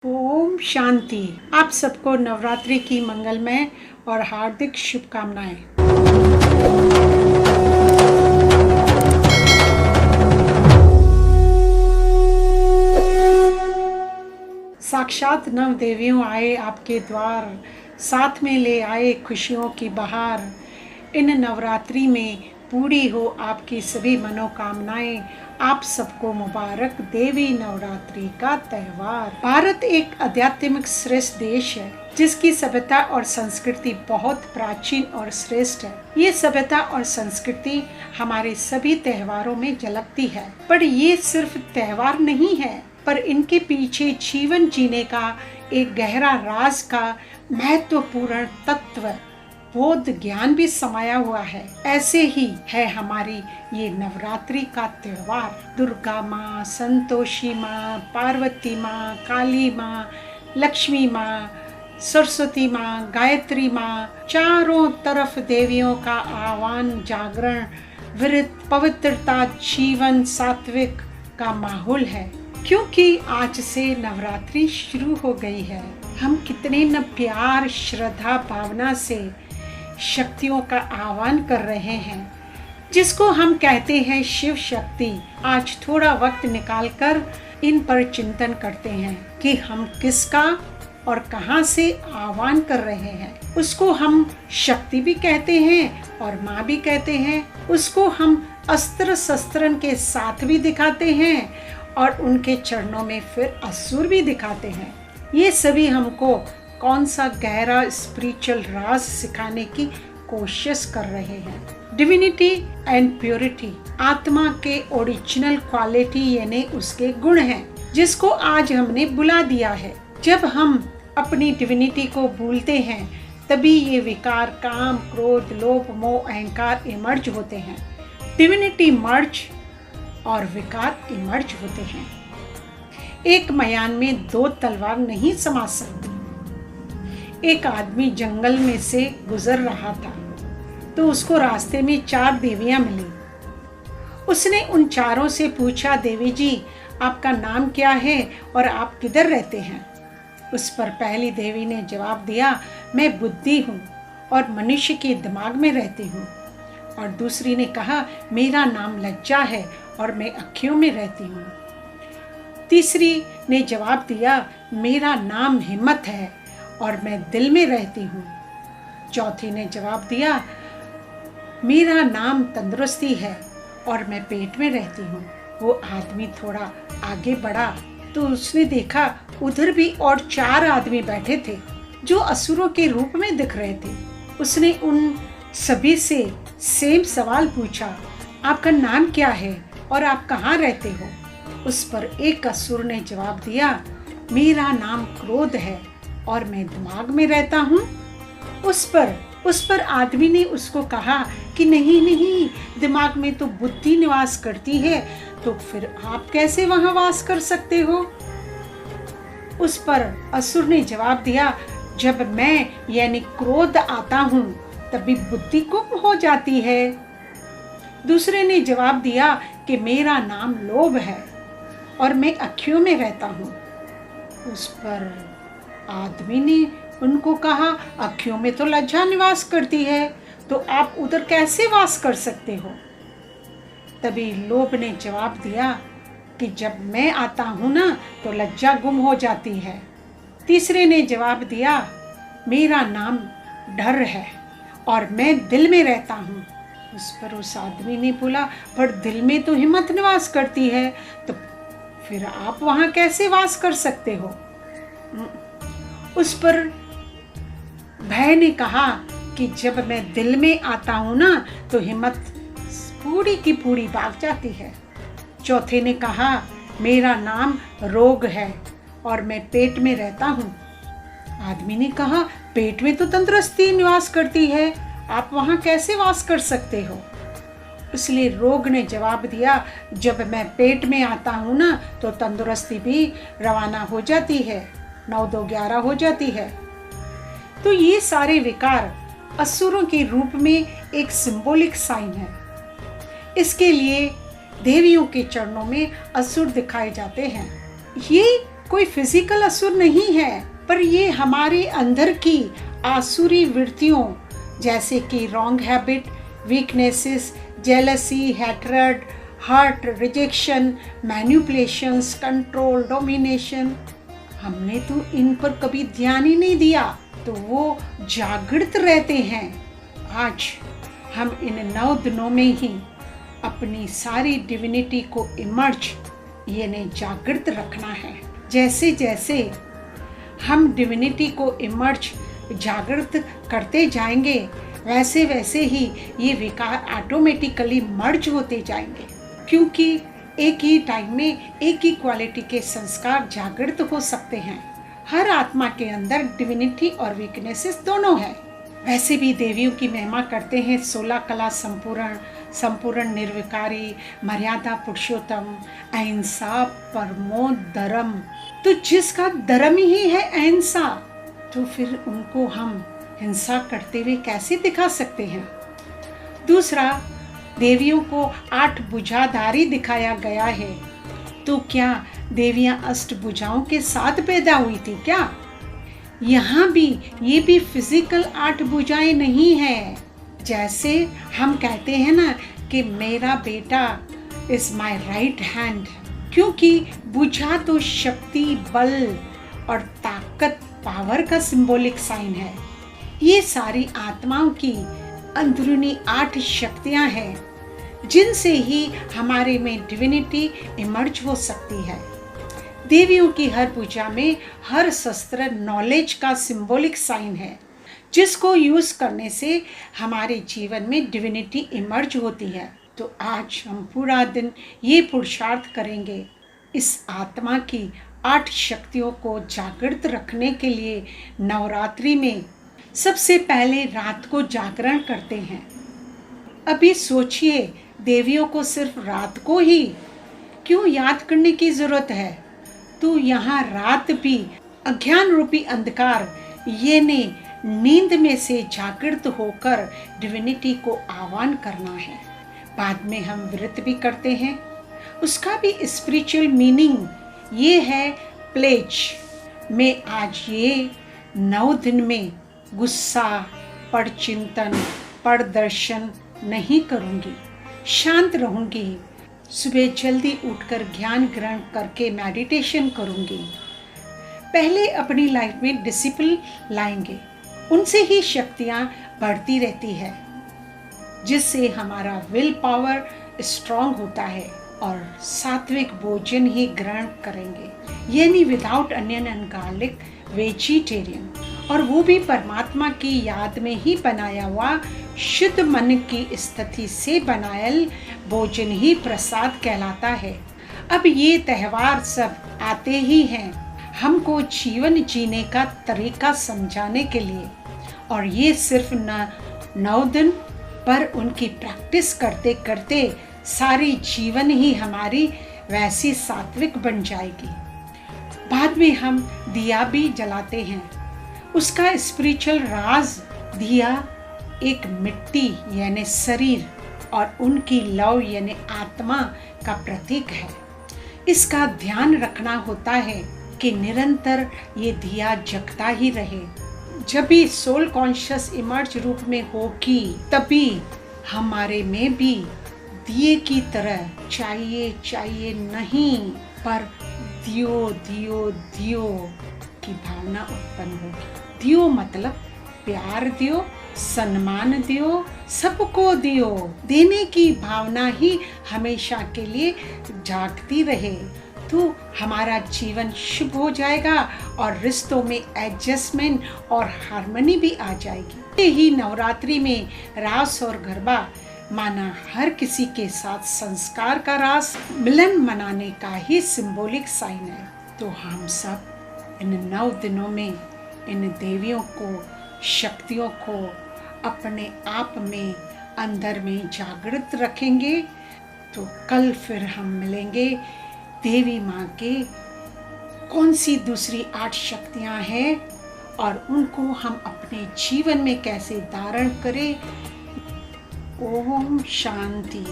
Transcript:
ओम शांति। आप सबको नवरात्रि की मंगलमय और हार्दिक शुभकामनाएं। साक्षात नव देवियों आए आपके द्वार, साथ में ले आए खुशियों की बहार। इन नवरात्रि में पूरी हो आपकी सभी मनोकामनाएं। आप सबको मुबारक देवी नवरात्रि का त्योहार। भारत एक आध्यात्मिक श्रेष्ठ देश है जिसकी सभ्यता और संस्कृति बहुत प्राचीन और श्रेष्ठ है। ये सभ्यता और संस्कृति हमारे सभी त्योहारों में झलकती है, पर ये सिर्फ त्योहार नहीं है, पर इनके पीछे जीवन जीने का एक गहरा राज का महत्वपूर्ण तत्व बोध ज्ञान भी समाया हुआ है। ऐसे ही है हमारी ये नवरात्रि का त्योहार। दुर्गा माँ, संतोषी माँ, पार्वती माँ, काली माँ, लक्ष्मी माँ, सरस्वती माँ, गायत्री माँ, चारों तरफ देवियों का आह्वान, जागरण, व्रत, पवित्रता, जीवन, सात्विक का माहौल है। क्योंकि आज से नवरात्रि शुरू हो गई है, हम कितने न प्यार, श्रद्धा, भावना से शक्तियों का आह्वान कर रहे हैं, जिसको हम कहते हैं शिव शक्ति। आज थोड़ा वक्त निकालकर इन पर चिंतन करते हैं कि हम किसका और कहां से आह्वान कर रहे हैं। उसको हम शक्ति भी कहते हैं और माँ भी कहते हैं। उसको हम अस्त्र शस्त्रन के साथ भी दिखाते हैं और उनके चरणों में फिर असुर भी दिखाते हैं। ये सभी हमको कौन सा गहरा स्पिरिचुअल राज सिखाने की कोशिश कर रहे हैं। डिविनिटी एंड प्योरिटी, आत्मा के ओरिजिनल क्वालिटी यानी उसके गुण हैं, जिसको आज हमने बुला दिया है। जब हम अपनी डिविनिटी को भूलते हैं तभी ये विकार, काम, क्रोध, लोभ, मोह, अहंकार इमर्ज होते हैं। डिविनिटी मर्ज और विकार इमर्ज होते हैं। एक मयान में दो तलवार नहीं समा सकती। एक आदमी जंगल में से गुजर रहा था तो उसको रास्ते में 4 देवियां मिली। उसने उन चारों से पूछा, देवी जी आपका नाम क्या है और आप किधर रहते हैं? उस पर पहली देवी ने जवाब दिया, मैं बुद्धि हूँ और मनुष्य के दिमाग में रहती हूँ। और दूसरी ने कहा, मेरा नाम लज्जा है और मैं अखियों में रहती हूँ। तीसरी ने जवाब दिया, मेरा नाम हिम्मत है और मैं दिल में रहती हूँ। चौथी ने जवाब दिया, मेरा नाम तंदुरुस्ती है और मैं पेट में रहती हूँ। वो आदमी थोड़ा आगे बढ़ा तो उसने देखा उधर भी और 4 आदमी बैठे थे जो असुरों के रूप में दिख रहे थे। उसने उन सभी से सेम सवाल पूछा, आपका नाम क्या है और आप कहाँ रहते हो? उस पर एक असुर ने जवाब दिया, मेरा नाम क्रोध है और मैं दिमाग में रहता हूँ। उस पर आदमी ने उसको कहा कि नहीं, दिमाग में तो बुद्धि निवास करती है, तो फिर आप कैसे वहाँ वास कर सकते हो? उस पर असुर ने जवाब दिया, जब मैं यानी क्रोध आता हूँ तभी बुद्धि गुम हो जाती है। दूसरे ने जवाब दिया कि मेरा नाम लोभ है और मैं अखियों में रहता हूँ। उस पर आदमी ने उनको कहा, अखियों में तो लज्जा निवास करती है, तो आप उधर कैसे वास कर सकते हो? तभी लोभ ने जवाब दिया कि जब मैं आता हूँ ना तो लज्जा गुम हो जाती है। तीसरे ने जवाब दिया, मेरा नाम डर है और मैं दिल में रहता हूँ। उस पर उस आदमी ने बोला, पर दिल में तो हिम्मत निवास करती है, तो फिर आप वहाँ कैसे वास कर सकते हो? उस पर भय ने कहा कि जब मैं दिल में आता हूँ ना तो हिम्मत पूरी की पूरी भाग जाती है। चौथे ने कहा, मेरा नाम रोग है और मैं पेट में रहता हूँ। आदमी ने कहा, पेट में तो तंदुरुस्ती निवास करती है, आप वहाँ कैसे वास कर सकते हो? इसलिए रोग ने जवाब दिया, जब मैं पेट में आता हूँ ना तो तंदुरुस्ती भी रवाना हो जाती है, 9 2 11 हो जाती है। तो ये सारे विकार असुरों के रूप में एक सिंबॉलिक साइन है। इसके लिए देवियों के चरणों में असुर दिखाए जाते हैं। ये कोई फिजिकल असुर नहीं है, पर ये हमारे अंदर की आसुरी वृत्तियों जैसे कि wrong habit, weaknesses, jealousy, hatred, hurt, rejection, manipulations, control, domination, हमने तो इन पर कभी ध्यान ही नहीं दिया, तो वो जागृत रहते हैं। आज हम इन 9 दिनों में ही अपनी सारी डिविनिटी को इमर्ज यानी जागृत रखना है। जैसे जैसे हम डिविनिटी को इमर्ज जागृत करते जाएंगे, वैसे वैसे ही ये विकार ऑटोमेटिकली मर्ज होते जाएंगे, क्योंकि एक ही टाइम में एक ही क्वालिटी के संस्कार जागृत हो सकते हैं। हर आत्मा के अंदर डिविनिटी और वीकनेसेस दोनों है। वैसे भी देवियों की महिमा करते हैं 16 कला संपूर्ण, संपूर्ण निर्विकारी, मर्यादा पुरुषोत्तम, अहिंसा परमो धर्म। तो जिसका धर्म ही है अहिंसा, तो फिर उनको हम हिंसा करते हुए कैसे दिखा सकते हैं। दूसरा, देवियों को 8 भुजाधारी दिखाया गया है, तो क्या देवियां अष्टभुजाओं के साथ पैदा हुई थी क्या? यहाँ भी ये भी फिजिकल 8 भुजाएं नहीं है। जैसे हम कहते हैं ना कि मेरा बेटा इज माय राइट हैंड, क्योंकि भुजा तो शक्ति, बल और ताकत, पावर का सिंबॉलिक साइन है। ये सारी आत्माओं की अंदरूनी 8 शक्तियां हैं, जिनसे ही हमारे में डिविनिटी इमर्ज हो सकती है। देवियों की हर पूजा में हर शस्त्र नॉलेज का सिंबॉलिक साइन है, जिसको यूज करने से हमारे जीवन में डिविनिटी इमर्ज होती है। तो आज हम पूरा दिन ये पुरुषार्थ करेंगे, इस आत्मा की 8 शक्तियों को जागृत रखने के लिए। नवरात्रि में सबसे पहले रात को जागरण करते हैं। अभी सोचिए, देवियों को सिर्फ रात को ही क्यों याद करने की जरूरत है? तो यहाँ रात भी अज्ञान रूपी अंधकार यानी नींद में से जागृत होकर डिविनिटी को आह्वान करना है। बाद में हम व्रत भी करते हैं, उसका भी स्पिरिचुअल मीनिंग ये है प्लेज। मैं आज ये 9 दिन में गुस्सा, परचिंतन, परदर्शन नहीं करूँगी, शांत रहूँगी। सुबह जल्दी उठकर ज्ञान ग्रहण करके मेडिटेशन करूँगी। पहले अपनी लाइफ में डिसिप्लिन लाएंगे, उनसे ही शक्तियाँ बढ़ती रहती है, जिससे हमारा विल पावर स्ट्रांग होता है। और सात्विक भोजन ही ग्रहण करेंगे, यानी without onion and garlic, vegetarian, और वो भी परमात्मा की याद में ही बनाया हुआ शुद्ध मन की स्थिति से बनायल भोजन ही प्रसाद कहलाता है। अब ये त्यौहार सब आते ही हैं हमको जीवन जीने का तरीका समझाने के लिए, और ये सिर्फ 9 दिन पर उनकी प्रैक्टिस करते करते सारी जीवन ही हमारी वैसी सात्विक बन जाएगी। बाद में हम दिया भी जलाते हैं। उसका स्पिरिचुअल राज, दिया एक मिट्टी यानी शरीर और उनकी लव यानी आत्मा का प्रतीक है। इसका ध्यान रखना होता है कि निरंतर ये दिया जगता ही रहे। जब भी सोल कॉन्शियस इमर्ज रूप में होगी, तभी हमारे में भी दिए की तरह चाहिए नहीं, पर दियो दियो दियो की भावना उत्पन्न होगी। दियो मतलब प्यार दियो, सम्मान दियो, सबको दियो। देने की भावना ही हमेशा के लिए जागती रहे, तो हमारा जीवन शुभ हो जाएगा और रिश्तों में एडजस्टमेंट और हार्मनी भी आ जाएगी। यही नवरात्रि में रास और गरबा माना हर किसी के साथ संस्कार का रास मिलन मनाने का ही सिंबॉलिक साइन है। तो हम सब इन 9 दिनों में इन देवियों को, शक्तियों को अपने आप में अंदर में जागृत रखेंगे। तो कल फिर हम मिलेंगे। देवी माँ के कौन सी दूसरी 8 शक्तियाँ हैं और उनको हम अपने जीवन में कैसे धारण करें। ओम शांति।